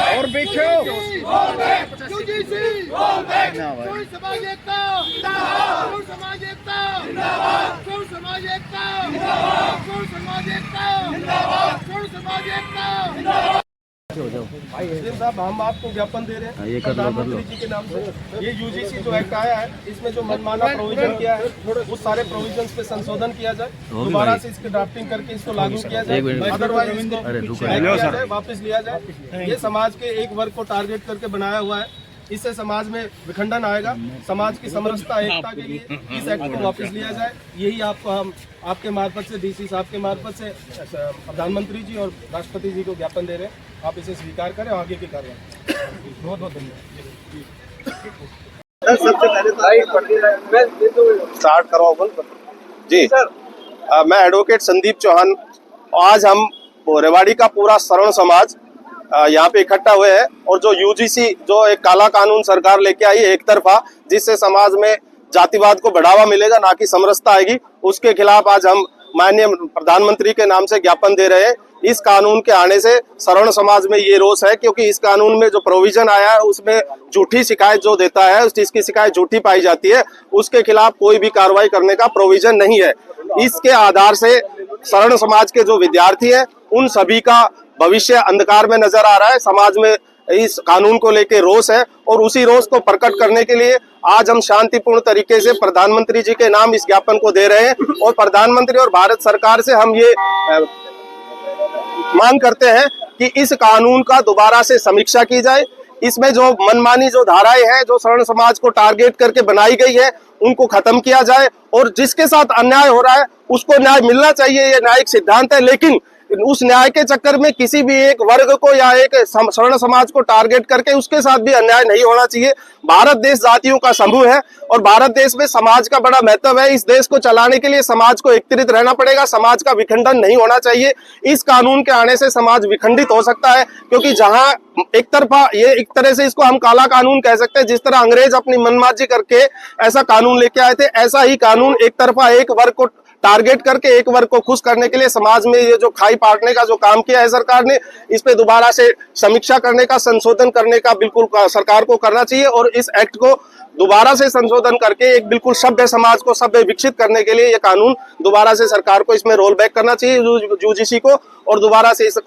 और बैठो साहब, हम आपको ज्ञापन दे रहे हैं प्रधानमंत्री जी के नाम से। ये यूजीसी जो एक्ट आया है, इसमें जो मनमाना प्रोविजन किया है, उस सारे प्रोविजंस पे संशोधन किया जाए, दोबारा से इसकी ड्राफ्टिंग करके इसको लागू किया जाए, अदरवाइज इसको वापस लिया जाए। ये समाज के एक वर्ग को टारगेट करके बनाया हुआ है, इससे समाज में विखंडन आएगा। समाज की समरसता एकता के लिए इस एक्ट को वापस लिया जाए, यही आपको हम आपके मार्फत से, डीसी साहब के मार्फत से प्रधानमंत्री जी और राष्ट्रपति जी को ज्ञापन दे रहे हैं। आप इसे स्वीकार करें, आगे की कार्रवाई। बहुत बहुत धन्यवाद। सबसे पहले स्टार्ट करो जी। मैं एडवोकेट संदीप चौहान। आज हम रेवाड़ी का पूरा शरण समाज यहाँ पे इकट्ठा हुए हैं और जो यूजीसी जो एक काला कानून सरकार लेके आई है एक तरफा, जिससे समाज में जातिवाद को बढ़ावा मिलेगा, ना कि समरसता आएगी, उसके खिलाफ आज हम माननीय प्रधानमंत्री के नाम से ज्ञापन दे रहे हैं। इस कानून के आने से शरण समाज में ये रोष है, क्योंकि इस कानून में जो प्रोविजन आया है उसमें झूठी शिकायत जो देता है, उस चीज की शिकायत झूठी पाई जाती है, उसके खिलाफ कोई भी कार्रवाई करने का प्रोविजन नहीं है। इसके आधार से शरण समाज के जो विद्यार्थी हैं उन सभी का भविष्य अंधकार में नजर आ रहा है। समाज में इस कानून को लेकर रोष है और उसी रोष को प्रकट करने के लिए आज हम शांतिपूर्ण तरीके से प्रधानमंत्री जी के नाम इस ज्ञापन को दे रहे हैं और प्रधानमंत्री और भारत सरकार से हम ये मांग करते हैं कि इस कानून का दोबारा से समीक्षा की जाए। इसमें जो मनमानी जो धाराएं हैं, जो शरण समाज को टारगेट करके बनाई गई है, उनको खत्म किया जाए और जिसके साथ अन्याय हो रहा है उसको न्याय मिलना चाहिए, ये न्यायिक सिद्धांत है। लेकिन उस न्याय के चक्कर में किसी भी एक वर्ग को या एक शरण समाज को टारगेट करके उसके साथ भी अन्याय नहीं होना चाहिए। भारत देश जातियों का समूह है और भारत देश में समाज का बड़ा महत्व है। इस देश को चलाने के लिए समाज को एकत्रित रहना पड़ेगा, समाज का विखंडन नहीं होना चाहिए। इस कानून के आने से समाज विखंडित हो सकता है, क्योंकि जहां एक तरफा ये एक तरह से इसको हम काला कानून कह सकते हैं, जिस तरह अंग्रेज अपनी मनमाजी करके ऐसा कानून लेके आए थे, ऐसा ही कानून एक तरफा एक वर्ग को टारगेट करके एक वर्ग को खुश करने के लिए समाज में ये जो खाई पाटने का जो काम किया है सरकार ने, इस पे दोबारा से समीक्षा करने का, संशोधन करने का बिल्कुल सरकार को करना चाहिए और इस एक्ट को दोबारा से संशोधन करके एक बिल्कुल सभ्य समाज को सभ्य विकसित करने के लिए ये कानून दोबारा से सरकार को इसमें रोल बैक करना चाहिए यूजीसी को, और दोबारा से इस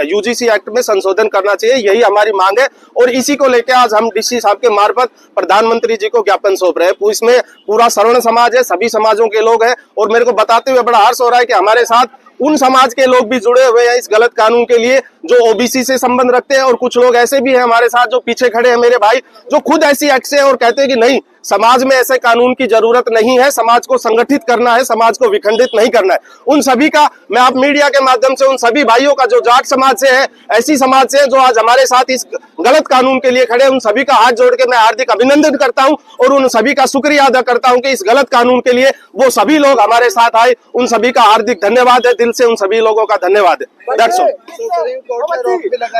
यूजीसी एक्ट में संशोधन करना चाहिए। यही हमारी मांग है और इसी को लेकर आज हम डीसी साहब के मार्फत प्रधानमंत्री जी को ज्ञापन सौंप रहे हैं। इसमें पूरा शरण समाज है, सभी समाजों के लोग हैं और मेरे को बताते हुए बड़ा हर्ष हो रहा है कि हमारे साथ उन समाज के लोग भी जुड़े हुए हैं इस गलत कानून के लिए, जो ओबीसी से संबंध रखते हैं, और कुछ लोग ऐसे भी हैं हमारे साथ जो पीछे खड़े हैं मेरे भाई, जो खुद ऐसी एक्ट से और कहते हैं कि नहीं, समाज में ऐसे कानून की जरूरत नहीं है, समाज को संगठित करना है, समाज को विखंडित नहीं करना है। उन सभी का मैं आप मीडिया के माध्यम से उन सभी भाइयों का जो जाट समाज से है, ऐसी समाज से जो आज हमारे साथ इस गलत कानून के लिए खड़े हैं, उन सभी का हाथ जोड़ के मैं हार्दिक अभिनंदन करता हूं और उन सभी का शुक्रिया अदा करता हूं कि इस गलत कानून के लिए वो सभी लोग हमारे साथ आए। उन सभी का हार्दिक धन्यवाद है, दिल से उन सभी लोगों का धन्यवाद है। दैट्स ऑल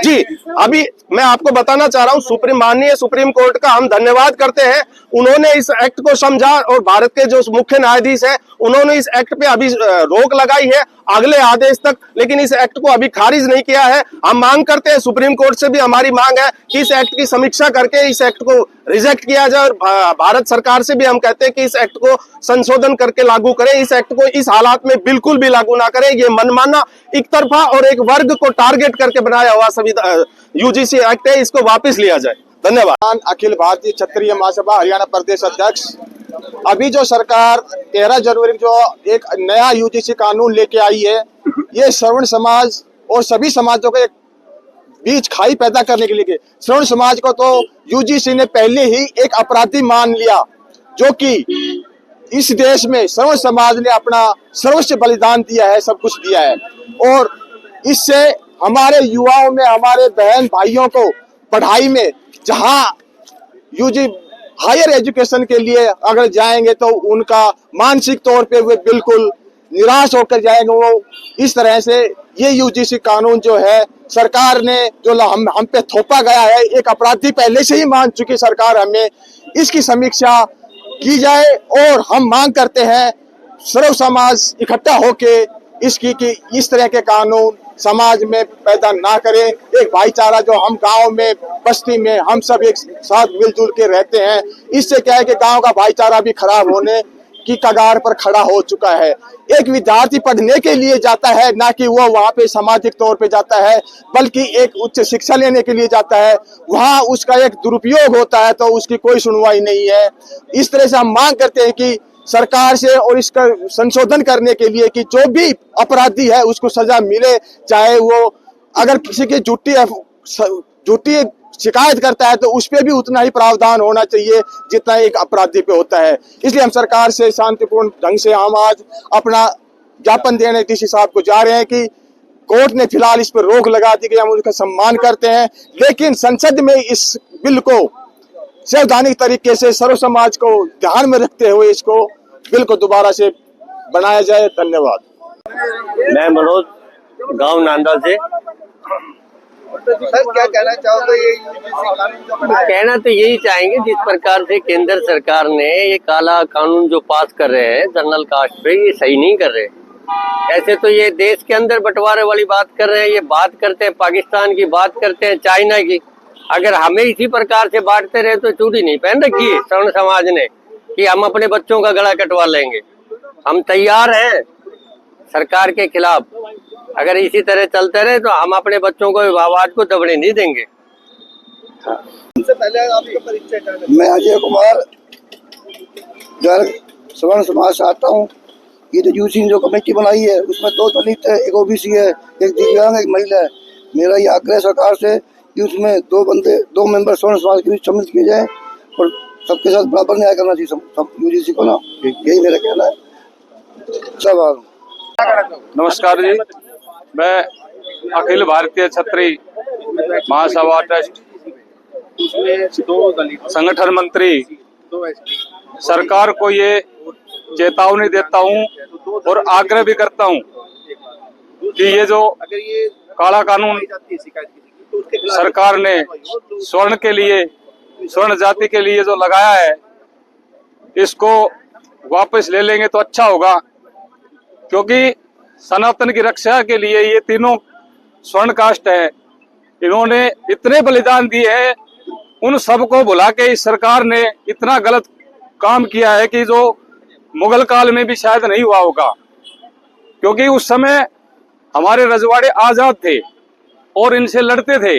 जी। अभी मैं आपको बताना चाह रहा हूं, माननीय सुप्रीम कोर्ट का हम धन्यवाद करते हैं। उन्होंने इस एक्ट को समझा और भारत के जो मुख्य न्यायाधीश है उन्होंने इस एक्ट पे अभी रोक लगाई है अगले आदेश तक, लेकिन इस एक्ट को अभी खारिज नहीं किया है। हम मांग करते हैं, सुप्रीम कोर्ट से भी हमारी मांग है कि इस एक्ट की समीक्षा करके इस एक्ट को रिजेक्ट किया जाए और भारत सरकार से भी हम कहते हैं कि इस एक्ट को संशोधन करके लागू करें। इस एक्ट को इस हालात में बिल्कुल भी लागू ना करें। ये मनमाना, एक तरफा और एक वर्ग को टारगेट करके बनाया हुआ यूजीसी एक्ट है, इसको वापस लिया जाए। धन्यवाद। अखिल भारतीय क्षत्रिय महासभा हरियाणा प्रदेश अध्यक्ष। अभी जो सरकार 13 जनवरी जो एक नया यूजीसी कानून लेके आई है, ये श्रवण समाज और सभी समाजों के बीच खाई पैदा करने के लिए। श्रवण समाज को तो यूजीसी ने पहले ही एक अपराधी मान लिया, जो कि इस देश में सर्व समाज ने अपना सर्वोच्च बलिदान दिया है, सब कुछ दिया है। और इससे हमारे युवाओं में, हमारे बहन भाइयों को पढ़ाई में, जहां यूजी हायर एजुकेशन के लिए अगर जाएंगे तो उनका मानसिक तौर पे वे बिल्कुल निराश होकर जाएंगे। वो इस तरह से ये यूजीसी कानून जो है सरकार ने जो हम पे थोपा गया है, एक अपराधी पहले से ही मान चुकी सरकार, हमें इसकी समीक्षा की जाए। और हम मांग करते हैं सर्व समाज इकट्ठा होके इसकी कि इस तरह के कानून समाज में पैदा ना करें। एक भाईचारा जो हम गांव में, बस्ती में हम सब एक साथ मिलजुल के रहते हैं, इससे क्या है कि गांव का भाईचारा भी खराब होने की कगार पर खड़ा हो चुका है। एक विद्यार्थी पढ़ने के लिए जाता है, ना कि वो वहाँ पे सामाजिक तौर पे जाता है, बल्कि एक उच्च शिक्षा लेने के लिए जाता है। वहाँ उसका एक दुरुपयोग होता है तो उसकी कोई सुनवाई नहीं है। इस तरह से हम मांग करते हैं कि सरकार से और इसका संशोधन करने के लिए कि जो भी अपराधी है उसको सजा मिले, चाहे वो अगर किसी की झूठी शिकायत करता है तो उस पर भी उतना ही प्रावधान होना चाहिए जितना एक अपराधी पे होता है। इसलिए हम सरकार से शांतिपूर्ण ढंग से हम आज अपना ज्ञापन देने डीसी साहब को जा रहे हैं कि कोर्ट ने फिलहाल इस पर रोक लगा दी गई, हम उनका सम्मान करते हैं, लेकिन संसद में इस बिल को संवैधानिक तरीके से सर्व समाज को ध्यान में रखते हुए इसको बिल को दोबारा से बनाया जाए। धन्यवाद। मैं मनोज, गांव नांदा से। सर क्या कहना चाहोगे ये यूजीसी कानून जो बनाया है? कहना तो यही चाहेंगे, जिस प्रकार से केंद्र सरकार ने ये काला कानून जो पास कर रहे हैं जनरल कास्ट पे, ये सही नहीं कर रहे। ऐसे तो ये देश के अंदर बंटवारे वाली बात कर रहे हैं, ये बात करते हैं पाकिस्तान की, बात करते हैं चाइना की। अगर हमें इसी प्रकार से बांटते रहे तो चूड़ी नहीं पहन रखी है सवर्ण समाज ने कि हम अपने बच्चों का गला कटवा लेंगे। हम तैयार हैं सरकार के खिलाफ, अगर इसी तरह चलते रहे तो हम अपने बच्चों को आवाज को दबने नहीं देंगे। सबसे पहले आपका परिचय क्या है? मैं अजय कुमार गर्ग सवर्ण समाज से आता हूँ। ये जो यूजीसी ने जो कमेटी बनाई है उसमें 2 दलित है, एक ओबीसी है, एक दिव्यांग, एक महिला है। मेरा ये आग्रह सरकार से कि उसमें 2 मेंबर सवर्ण समाज के बीच सम्मिलित किए जाए और सबके साथ बराबर न्याय करना चाहिए सब यूजीसी को ना। यही मेरा कहना है। सब नमस्कार जी, मैं अखिल भारतीय छत्री महासभा ट्रस्ट संगठन मंत्री सरकार को ये चेतावनी देता हूँ और आग्रह भी करता हूँ कि ये जो काला कानून सरकार ने स्वर्ण के लिए, स्वर्ण जाति के लिए जो लगाया है, इसको वापस ले लेंगे तो अच्छा होगा। क्योंकि सनातन की रक्षा के लिए ये तीनों स्वर्ण कास्ट है, इन्होंने इतने बलिदान दिए हैं, उन सबको भुला के इस सरकार ने इतना गलत काम किया है कि जो मुगल काल में भी शायद नहीं हुआ होगा। क्योंकि उस समय हमारे रजवाड़े आजाद थे और इनसे लड़ते थे,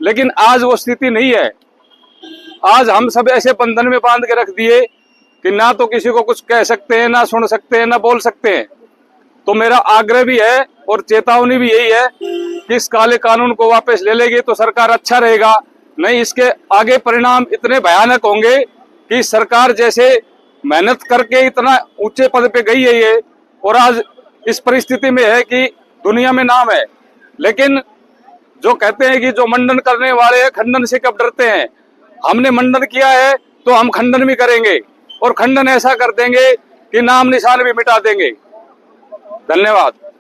लेकिन आज वो स्थिति नहीं है। आज हम सब ऐसे बंधन में बांध के रख दिए कि ना तो किसी को कुछ कह सकते हैं, ना सुन सकते हैं, ना बोल सकते हैं। तो मेरा आग्रह भी है और चेतावनी भी यही है कि इस काले कानून को वापस ले लेगी तो सरकार अच्छा रहेगा, नहीं इसके आगे परिणाम इतने भयानक होंगे कि सरकार जैसे मेहनत करके इतना ऊंचे पद पे गई है ये, और आज इस परिस्थिति में है कि दुनिया में नाम है, लेकिन जो कहते हैं कि जो मंडन करने वाले हैं खंडन से कब डरते हैं। हमने मंडन किया है तो हम खंडन भी करेंगे, और खंडन ऐसा कर देंगे कि नाम निशान भी मिटा देंगे। धन्यवाद।